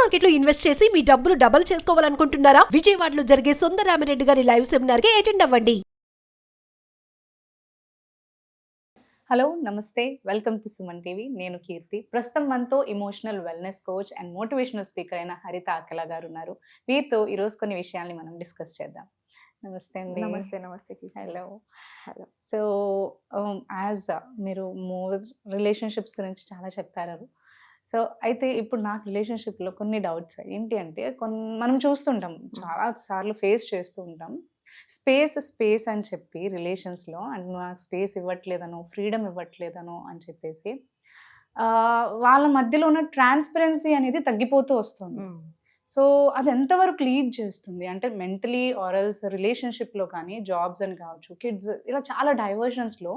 Market లో invest చేసి మీ డబ్బులు డబుల్ చేసుకోవాలనుకుంటున్నారా? విజయవాడలో జరిగే సుందరరామిరెడ్డి గారి లైవ్ సెమినార్ కి అటెండ్ అవ్వండి. హలో నమస్తే, వెల్కమ్ టు సుమన్ టీవీ. నేను కీర్తి. ప్రస్తుతం మనతో emotional wellness coach and motivational speaker అయిన హరిత అక్కల గారు ఉన్నారు. వీరితో ఈరోజు కొన్ని విషయాల్ని మనం డిస్కస్ చేద్దాం. నమస్తే అండి. నమస్తే హలో. సో యాజ్ మీరు రిలేషన్షిప్స్ గురించి చాలా చెప్పారు. సో అయితే ఇప్పుడు నాకు రిలేషన్షిప్లో కొన్ని డౌట్స్ ఏంటి అంటే, మనం చూస్తుంటాం, చాలా సార్లు ఫేస్ చేస్తూ ఉంటాం. స్పేస్ అని చెప్పి రిలేషన్స్లో, అండ్ నాకు స్పేస్ ఇవ్వట్లేదనో, ఫ్రీడమ్ ఇవ్వట్లేదనో అని చెప్పేసి వాళ్ళ మధ్యలో ఉన్న ట్రాన్స్పరెన్సీ అనేది తగ్గిపోతూ వస్తుంది. సో అది ఎంతవరకు లీడ్ చేస్తుంది అంటే మెంటలీ ఆరల్స్ రిలేషన్షిప్లో కానీ, జాబ్స్ అని కావచ్చు, కిడ్స్, ఇలా చాలా డైవర్షన్స్లో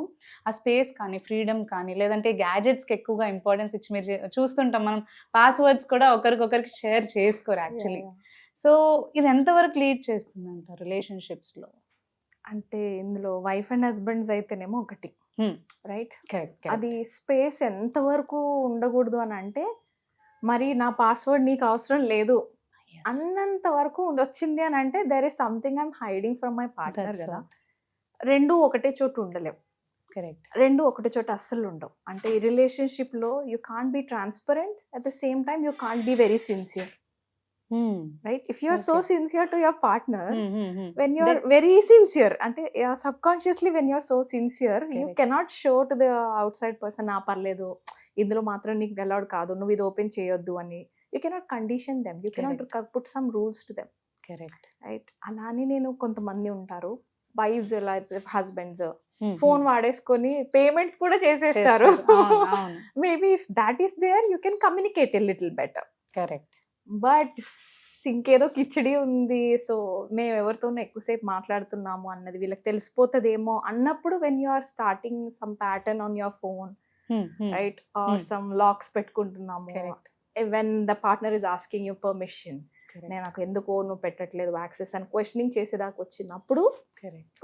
ఆ స్పేస్ కానీ, ఫ్రీడమ్ కానీ, లేదంటే గ్యాజెట్స్కి ఎక్కువగా ఇంపార్టెన్స్ ఇచ్చి మీరు చూస్తుంటాం, మనం పాస్వర్డ్స్ కూడా ఒకరికొకరికి షేర్ చేసుకోరు యాక్చువల్లీ. సో ఇది ఎంతవరకు లీడ్ చేస్తుంది అంటారు రిలేషన్షిప్స్లో? అంటే ఇందులో వైఫ్ అండ్ హస్బెండ్స్ అయితేనేమో ఒకటి, రైట్? అది స్పేస్ ఎంతవరకు ఉండకూడదు అని అంటే, మరి నా పాస్వర్డ్ నీకు అవసరం లేదు అన్నంత వరకు ఉండొచ్చింది అని అంటే there is something I'm hiding from my partner కదా. రెండు ఒకటే చోటు ఉండలేవు. కరెక్ట్. రెండు ఒకటే చోట అస్సలు ఉండవు. అంటే ఈ రిలేషన్షిప్లో you can't be transparent, at the same time you can't be very sincere. Right, if you are so sincere to your partner, when you are very sincere, ante subconsciously when you are so sincere, you cannot show to the outside person na parledu indulo matram neeku allowed kaadu, nu idu open cheyoddu ani. You cannot condition them, you cannot put some rules to them. Correct. Right, alani nenu kontamandi untaru wives like husbands phone vaadeskoni payments kuda chesestaru. Maybe if that is there, you can communicate a little better. Correct. But ఇంకేదో కిచిడి ఉంది, so మేము ఎవరితోనో ఎక్కువసేపు మాట్లాడుతున్నాము అన్నది వీళ్ళకి తెలిసిపోతుందేమో అన్నప్పుడు, when you are starting some pattern on your phone, right, or some locks పెట్టుకుంటున్నాము, when the partner is asking you permission, నేను నాకు ఎందుకో నువ్వు పెట్టట్లేదు యాక్సెస్ అని క్వశ్చనింగ్ చేసేదాకా వచ్చినప్పుడు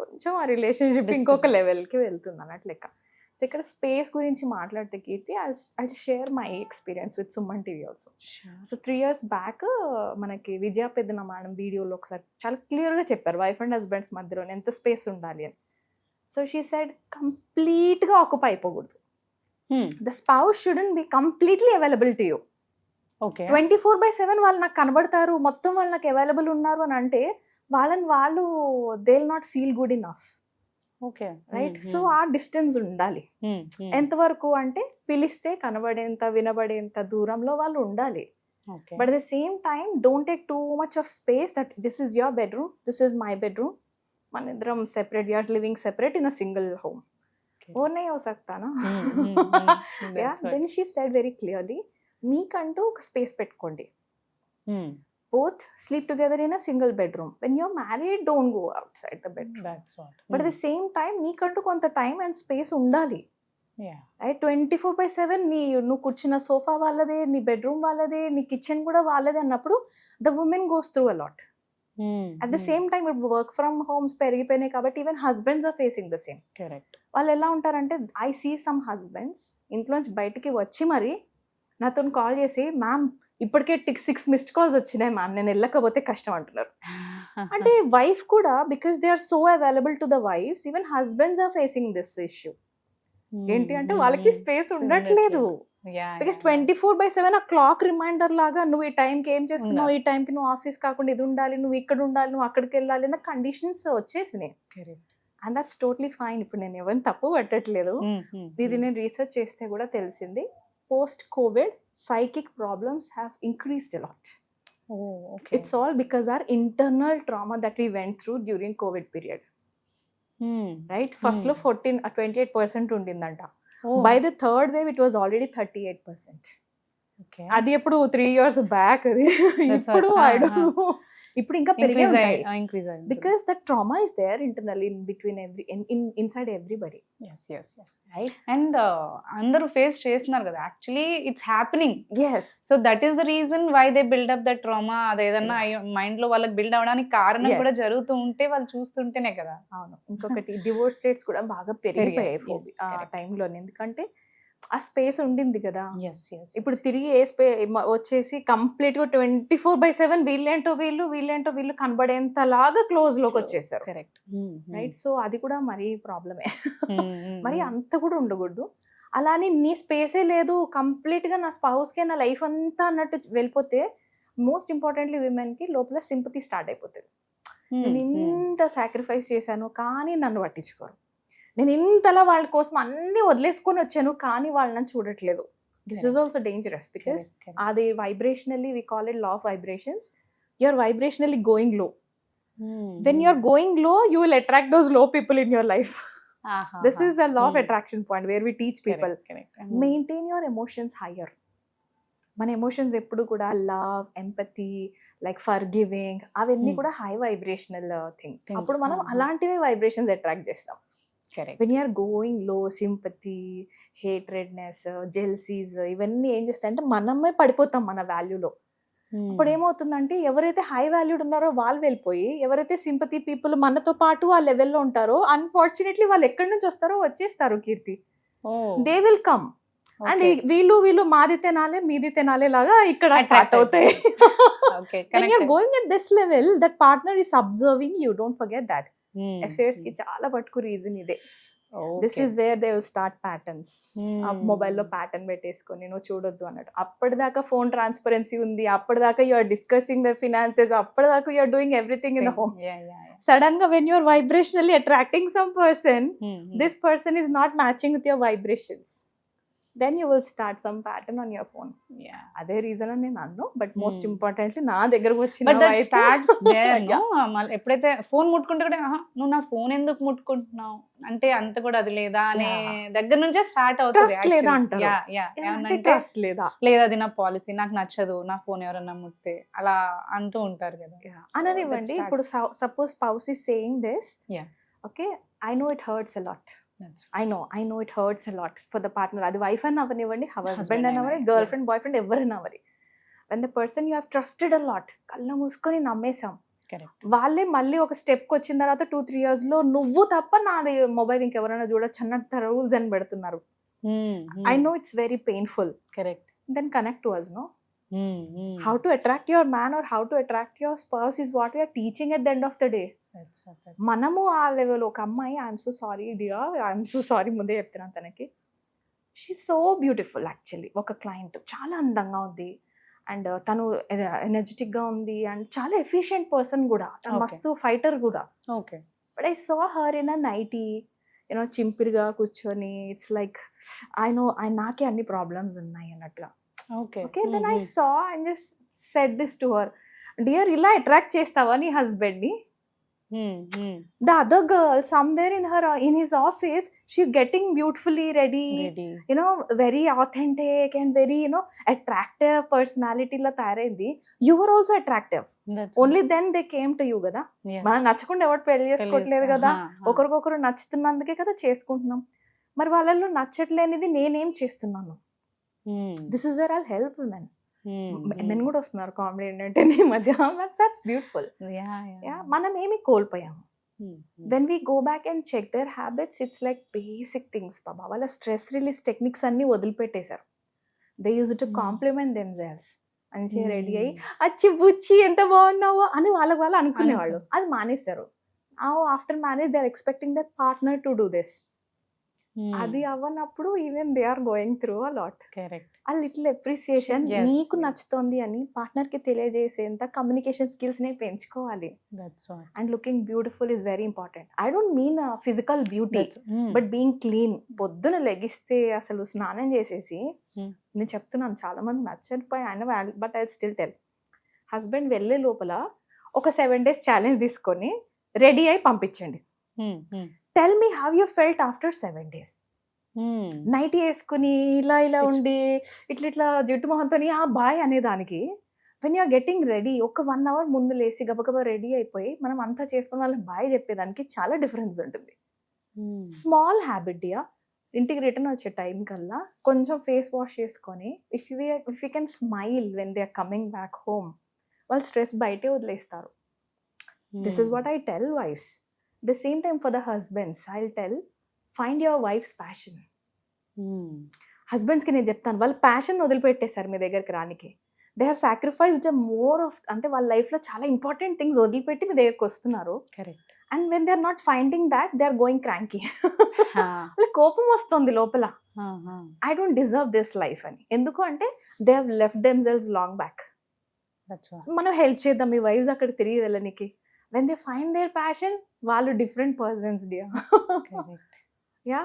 కొంచెం ఆ రిలేషన్షిప్ ఇంకొక లెవెల్కి వెళ్తుంది అన్నట్లు లెక్క. సో ఇక్కడ స్పేస్ గురించి మాట్లాడితే Keerthi, I share my experience with Suman TV also. So 3 years back మనకి విజయ పెద్దన మేడం వీడియోలో ఒకసారి చాలా క్లియర్గా చెప్పారు వైఫ్ అండ్ హస్బెండ్స్ మధ్యలో ఎంత స్పేస్ ఉండాలి అని. సో షీ సెడ్ కంప్లీట్గా ఆక్యుపై అయిపోకూడదు. The spouse shouldn't be completely available to you. 24/7 వాళ్ళు నాకు కనబడతారు, మొత్తం వాళ్ళు నాకు అవైలబుల్ ఉన్నారు అని అంటే వాళ్ళు they will not feel good enough. Okay, right. So ఆ డిస్టెన్స్ ఉండాలి. ఎంతవరకు అంటే పిలిస్తే కనబడేంత, వినబడేంత దూరంలో వాళ్ళు ఉండాలి. But at the same time don't take too much of space that this is your bedroom, this is my bedroom, మన ఇద్దరం separate, you're living separate in a single home. ఓ नहीं हो सकता ना. Then she said very clearly, మీకంటూ ఒక space పెట్టుకోండి. Both sleep together in a single bedroom. When you're married, don't go outside the bedroom. That's what. But at the same time, నీకంటూ కొంత టైం అండ్ స్పేస్ ఉండాలి. Right, 24/7 నువ్వు కూర్చున్న sofa వాళ్ళదే, నీ బెడ్రూమ్ వాళ్ళదే, నీ కిచెన్ కూడా వాళ్ళదే అన్నప్పుడు the women goes through a lot. At the same time ఇప్పుడు వర్క్ ఫ్రమ్ హోమ్స్ పెరిగిపోయినాయి కాబట్టి even husbands are facing the same. Correct. వాళ్ళు ఎలా ఉంటారంటే, ఐ సీ సమ్ హస్బెండ్స్ ఇంట్లోంచి బయటికి వచ్చి మరి నాతో కాల్ చేసి, మ్యామ్ ఇప్పటికే 6 missed calls వచ్చినాయి మ్యామ్, నేను వెళ్ళకపోతే కష్టం అంటున్నారు. అంటే వైఫ్ కూడా, because they are so available to the wives, even husbands are facing this issue. ఏంటి అంటే వాళ్ళకి స్పేస్ ఉండట్లేదు. బికాస్ 24/7 ఆ క్లాక్ రిమైండర్ లాగా, నువ్వు ఈ టైంకి ఏం చేస్తున్నావు, ఈ టైంకి నువ్వు ఆఫీస్ కాకుండా ఇది ఉండాలి, నువ్వు ఇక్కడ ఉండాలి, నువ్వు అక్కడికి వెళ్ళాలి అన్న కండిషన్స్ వచ్చేసినాయి. And that's totally fine. ఇప్పుడు నేను ఎవరిని తప్పు పట్టట్లేదు. ఇది నేను రీసెర్చ్ చేస్తే కూడా తెలిసింది, post-COVID, psychic problems have increased a lot. Oh, okay. It's all because our internal trauma that we went through during COVID period. Right? First lo 28% undindanta. By the third wave, it was already 38%. Okay. అది ఎప్పుడు 3 years back అది. ఇప్పుడు I don't know. ఇప్పుడు ఇంకా పెరిగాయి, because that trauma is there internally in between inside everybody. Right. And అందరూ face చేస్తున్నారు కదా, actually it's happening. So that is the reason why they build up the trauma. అదేదన్నా mind లో వాళ్ళకి build అవడానికి కారణం కూడా జరుగుతూ ఉంటే వాళ్ళు చూస్తుంటేనే కదా. అవును. ఇంకొకటి డివోర్స్ రేట్స్ కూడా బాగా పెరిగిపోయాయి ఆ టైంలో. ఎందుకంటే ఆ స్పేస్ ఉండింది కదా. ఎస్ ఎస్ ఇప్పుడు తిరిగి వచ్చేసి కంప్లీట్ గా 24/7 వీళ్ళేంటో వీళ్ళు కనబడేంతలాగా క్లోజ్ లోకి వచ్చేసారు. Correct right. సో అది కూడా మరీ ప్రాబ్లమే. మరి అంత కూడా ఉండకూడదు. అలానే నీ స్పేసే లేదు, కంప్లీట్ గా నా స్పౌస్ కే నా లైఫ్ అంతా అన్నట్టు వెళ్ళిపోతే, మోస్ట్ ఇంపార్టెంట్లీ విమెన్ కి లోపల సింపతి స్టార్ట్ అయిపోతుంది. నేను ఇంత సాక్రిఫైస్ చేశాను కానీ నన్ను పట్టించుకోరు, నేను ఇంతలా వాళ్ళ కోసం అన్ని వదిలేసుకొని వచ్చాను కానీ వాళ్ళు నన్ను చూడట్లేదు. This is also dangerous because అది vibrationally we call it law of vibrations. You are vibrationally going low. When you are going low you will attract those low people in your life. This is a law of attraction point where we teach people maintain your emotions higher. మన emotions ఎప్పుడు కూడా love, empathy, like forgiving, అవన్నీ కూడా high vibrational thing. అప్పుడు మనం అలాంటివి vibrations attract చేస్తాం. When you're going లో, సింపతి, హేట్రెడ్నెస్, జెల్సీస్, ఇవన్నీ ఏం చేస్తాయి అంటే మనమే పడిపోతాం మన వాల్యూలో. అప్పుడు ఏమవుతుందంటే ఎవరైతే హై వాల్యూడ్ ఉన్నారో వాళ్ళు వెళ్ళిపోయి, ఎవరైతే సింపతి పీపుల్ మనతో పాటు ఆ లెవెల్లో ఉంటారో అన్ఫార్చునేట్లీ వాళ్ళు ఎక్కడి నుంచి వస్తారో వచ్చేస్తారు కీర్తి. దే విల్ కమ్ అండ్ వీళ్ళు మాది తినాలే మీది తినాలే లాగా ఇక్కడ స్టార్ట్ అవుతాయి. When you're going at this level, that partner is observing you. Don't forget that. Affairs ki చాలా పట్టుకు రీజన్ ఇదే. This is where they will start patterns. ఆ మొబైల్లో ప్యాటర్న్ పెట్టేసుకొని నువ్వు చూడొద్దు అన్నట్టు. అప్పటిదాకా ఫోన్ ట్రాన్స్పరెన్సీ ఉంది, అప్పటిదాకా you are discussing the finances, అప్పటిదాకా you are doing everything in the home. Sudden గా when you are vibrationally attracting some person, this person is not matching with your vibrations, then you will start some pattern on your phone. అదే reason అని నేను అన్ను. But most importantly నా దగ్గరకు వచ్చిన ఎప్పుడైతే phone ముట్టుకుంటే కూడా నువ్వు నా ఫోన్ ఎందుకు ముట్టుకుంటున్నావు అంటే అంత కూడా అది లేదా అనే దగ్గర నుంచే స్టార్ట్ అవుతుంది. ట్రస్ట్ లేదా, లేదా అది నా పాలసీ, నాకు నచ్చదు నా ఫోన్ ఎవరన్నా ముట్టే, అలా అంటూ ఉంటారు కదా. అననివ్వండి. ఇప్పుడు suppose spouse is saying this, okay, I know it hurts a lot. I know it hurts a lot for the partner. అది వైఫ్ అని అవనివ్వండి, హస్బెండ్ అని అవ్వని, గర్ల్ ఫ్రెండ్, బాయ్ ఫ్రెండ్, ఎవరైనా అవ్వరి. when the person you have trusted a lot, కళ్ళ మూసుకొని నమ్మేశాం, వాళ్ళే మళ్ళీ ఒక స్టెప్కి వచ్చిన తర్వాత 2-3 years లో నువ్వు తప్ప నాది మొబైల్ ఇంకెవరైనా చూడొచ్చు అన్నట్టు రూల్స్ అని పెడుతున్నారు. I know it's very painful. Correct. Then connect to us, no? How to attract your man or how to attract your spouse is what we are teaching at the end of the day. మనము ఆ level. ఒక అమ్మాయి, I'm so sorry dear, I'm so sorry ముందే చెప్తున్నాను తనకి, she so beautiful actually. ఒక client చాలా అందంగా ఉంది అండ్ తను ఎనర్జెటిక్గా ఉంది అండ్ చాలా ఎఫిషియెంట్ పర్సన్ కూడా, తను మస్తు ఫైటర్ కూడా. But I saw her in a nighty, you know చింపిరిగా కూర్చొని, ఇట్స్ లైక్ నాకే అన్ని ప్రాబ్లమ్స్ ఉన్నాయి అన్నట్టుగా. Okay, then I saw and just said this to her, dear, illa attract chestava nee husband ni. The other girl somewhere in his office, she's getting beautifully ready, you know, very authentic and very, you know, attractive personality la tayarindi. You were also attractive. Only then they came to you kada. మనం నచ్చకుండా ఎవరు పెళ్లి చేసుకోవట్లేదు కదా, ఒకరికొకరు నచ్చుతున్నందుకే కదా చేసుకుంటున్నాం. మరి వాళ్ళల్లో నచ్చట్లేనిది నేనేం చేస్తున్నాను? This is where I'll help women. Men కూడా వస్తున్నారు కామెడీ ఏంటంటే నీ మధ్య. That's beautiful. మనం ఏమి కోల్పోయాము. When we go back and check their habits, it's like basic things. బాబా వాళ్ళ స్ట్రెస్ రిలీజ్ టెక్నిక్స్ అన్ని వదిలిపెట్టేశారు. They used to compliment themselves. మంచిగా రెడీ అయ్యి అచ్చి బుచ్చి ఎంత బాగున్నావో అని వాళ్ళు అనుకునేవాళ్ళు. అది మానేశారు. After marriage they are expecting that partner to do this. అది అవ్వనప్పుడు even they are going through a lot. ఆ లిటిల్ అప్రిసియేషన్ నీకు నచ్చుతోంది అని పార్ట్నర్ కి తెలియజేసేంత కమ్యూనికేషన్ స్కిల్స్ ని పెంచుకోవాలి. And looking beautiful is very important. I don't mean physical beauty, but being clean. పొద్దున లెగిస్తే అసలు స్నానం చేసేసి, నేను చెప్తున్నాను చాలా మంది నచ్చకపోయి ఆయన, but I still tell, husband వెళ్ళే లోపల ఒక 7 days ఛాలెంజ్ తీసుకొని రెడీ అయి పంపించండి. Tell me how you felt after 7 days. Night వేసుకుని ఇలా ఉండి ఇట్లా జుట్టు మొహంతో ఆ బాయ్ అనేదానికి, వెన్ యూఆర్ గెటింగ్ రెడీ, ఒక 1 hour ముందు లేసి గబగబా రెడీ అయిపోయి మనం అంతా చేసుకుని వాళ్ళకి బాయ్ చెప్పేదానికి చాలా డిఫరెన్స్ ఉంటుంది. Small habit dear. ఇంటికి రిటర్న్ వచ్చే టైం కల్లా కొంచెం ఫేస్ వాష్ చేసుకొని, if you can smile when they are coming back home, వాళ్ళు స్ట్రెస్ బయటే వదిలేస్తారు. This is what I tell wives. The same time for the husbands, I'll tell, find your wife's passion. హస్బెండ్స్కి నేను చెప్తాను, వాళ్ళు passion వదిలిపెట్టేశారు మీ దగ్గరికి రానికి. They have sacrificed more of, అంటే వాళ్ళ లైఫ్లో చాలా ఇంపార్టెంట్ థింగ్స్ వదిలిపెట్టి మీ దగ్గరికి వస్తున్నారు. Correct. And when they are not finding that, they are going cranky. వాళ్ళకి కోపం వస్తుంది లోపల, I don't deserve this life అని. ఎందుకు అంటే they have left themselves long back. మనం హెల్ప్ చేద్దాం మీ వైఫ్స్ అక్కడ తిరిగి వెళ్ళనికి. When they find their passion, వాళ్ళు different persons dear. Yeah,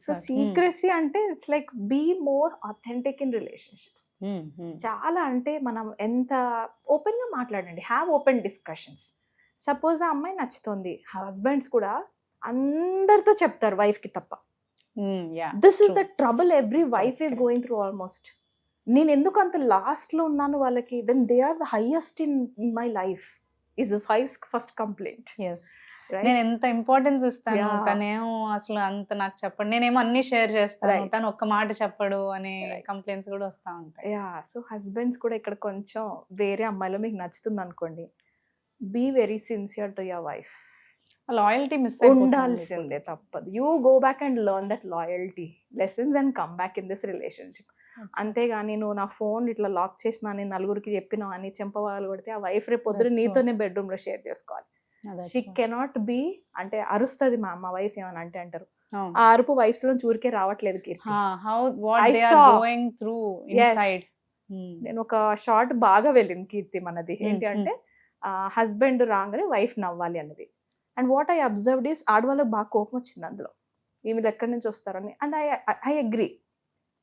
so secrecy అంటే it's like be more authentic in relationships. చాలా అంటే మనం ఎంత ఓపెన్గా మాట్లాడండి, హ్యావ్ ఓపెన్ డిస్కషన్స్. సపోజ్ ఆ అమ్మాయి నచ్చుతుంది, హస్బెండ్స్ కూడా అందరితో చెప్తారు వైఫ్కి తప్ప. This is the trouble every wife is going through almost. నేను ఎందుకు అంత లాస్ట్లో ఉన్నాను వాళ్ళకి, when they are the highest in my life is first complaint. నేను ఎంత ఇంపార్టెన్స్ ఇస్తాను, తనేమో అసలు అంత నాకు చెప్పండి, నేనేమో అన్ని షేర్ చేస్తాను, తను ఒక్క మాట చెప్పడు అనే కంప్లైంట్స్ కూడా వస్తూ ఉంటాయి. యా, సో హస్బెండ్స్ కూడా ఇక్కడ కొంచెం వేరే అమ్మాయిలో మీకు నచ్చుతుంది అనుకోండి, be very sincere to your wife. Loyalty miss ఉండాల్సిందే, తప్పదు. You go back and learn that loyalty lessons and come back in this relationship. అంతేగాని నువ్వు నా ఫోన్ ఇట్లా లాక్ చేసినా, నేను నలుగురికి చెప్పినావు అని చెంపవాళ్ళు కొడితే ఆ వైఫ్ రేపు పొద్దున నీతోనే బెడ్రూమ్ లో షేర్ చేసుకోవాలి. షీ కెనాట్ బీ, అంటే అరుస్తుంది మా వైఫ్ ఏమని అంటే అంటారు, ఆ అరుపు వైఫ్స్ లో ఊరికే రావట్లేదు కీర్తి. నేను ఒక షార్ట్ బాగా వెళ్ళింది కీర్తి మనది, ఏంటి అంటే హస్బెండ్ రాగానే వైఫ్ నవ్వాలి అన్నది. And what I observed is ఆడవాళ్ళకి బాగా కోపం వచ్చింది అందులో, వీళ్ళు ఎక్కడి నుంచి వస్తారని. And I agree.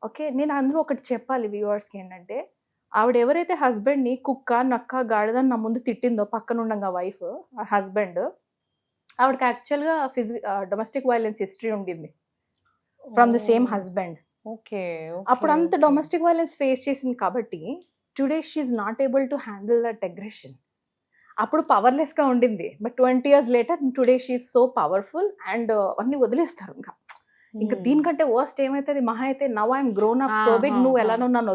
ఓకే, నేను అందులో ఒకటి చెప్పాలి వ్యూవర్స్కి, ఏంటంటే ఆవిడ ఎవరైతే హస్బెండ్ని కుక్క నక్క గాడిదని నా ముందు తిట్టిందో పక్కన ఉండగా వైఫ్, హస్బెండ్, ఆవిడకి యాక్చువల్గా డొమెస్టిక్ వైలెన్స్ హిస్టరీ ఉండింది from the same husband. Okay, అప్పుడు అంత డొమెస్టిక్ వైలెన్స్ ఫేస్ చేసింది కాబట్టి today she's not able to handle that aggression. అప్పుడు పవర్లెస్గా ఉండింది, but 20 years later today she's so powerful. And అన్ని వదిలేస్తారు ఇంకా దీనికంటే వర్స్ట్ ఏమైతుంది, మహా అయితే now I'm grown up so big, నువ్వు ఎలానో నన్ను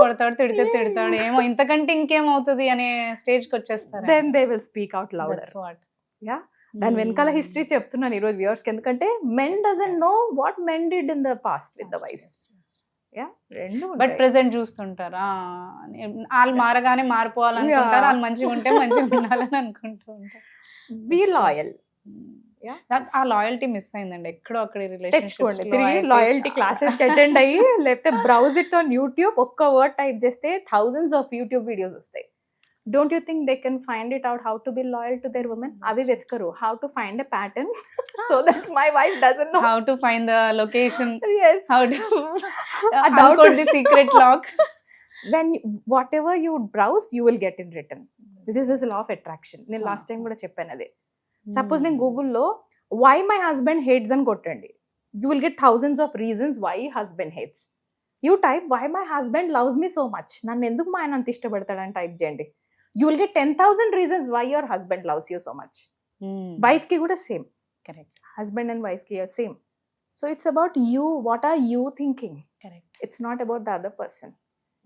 కొడతాడు తిడతాడు ఏమో ఇంతకంటే ఇంకేమవుతుంది అనే స్టేజ్ కి వచ్చేస్తారు. Then they will speak out louder. Yeah, దాని వెనకాల హిస్టరీ చెప్తున్నాను ఈరోజు వ్యూవర్స్ కి, ఎందుకంటే men doesn't know what men did in the past with the wives. But present చూస్తుంటారా, వాళ్ళు మారగానే మారిపోవాలనుకుంటారు, వాళ్ళు మంచిగా ఉంటే మంచిగా ఉండాలని అనుకుంటూ ఉంటారు. Be loyal. ఆ లాయల్టీ మిస్ అయిందండి ఎక్కడో అక్కడ. తెచ్చుకోండి తిరిగి లాయల్టీ క్లాసెస్ అటెండ్ అయ్యి, లేకపోతే బ్రౌజ్ ఇట్ ఆన్ యూట్యూబ్. ఒక్క వర్డ్ టైప్ చేస్తే thousands of యూట్యూబ్ వీడియోస్ వస్తాయి. Don't you think they can find it out how to be loyal to their women? అవి వెతకరు. How to find a pattern so that my wife doesn't know. How to find the location. Yes. How to unlock the secret lock. When whatever you browse you will get in return. This is a law of attraction. నేను last time కూడా చెప్పాను అదే. Suppose నేను గూగుల్లో why my husband hates అని కొట్టండి, you will get thousands of reasons why husband hates. You type why my husband loves me so much, నన్ను ఎందుకు మా ఆయన అంత ఇష్టపడతాడని టైప్ చేయండి, you will get 10,000 reasons why your husband loves you so much. Wife కి కూడా same. Correct. Husband and wife కి same. So it's about you, what are you thinking. Correct. It's not about the other person.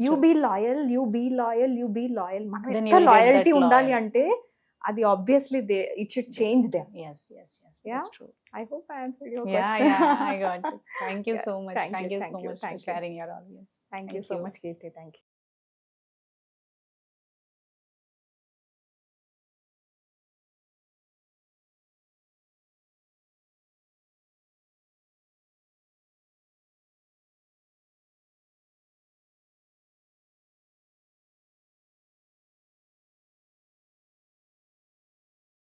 You be loyal, you be loyal, you be loyal. మనం Then ఎంత you will get loyalty that ఉండాలి loyal. అంటే అది obviously it should change them. Yes, Yeah. that's true. I hope I answered your Yeah, question. I got it. Thank you so much. Thank you so much for thank you. sharing your audience. Thank you so much, Kirti. Thank you.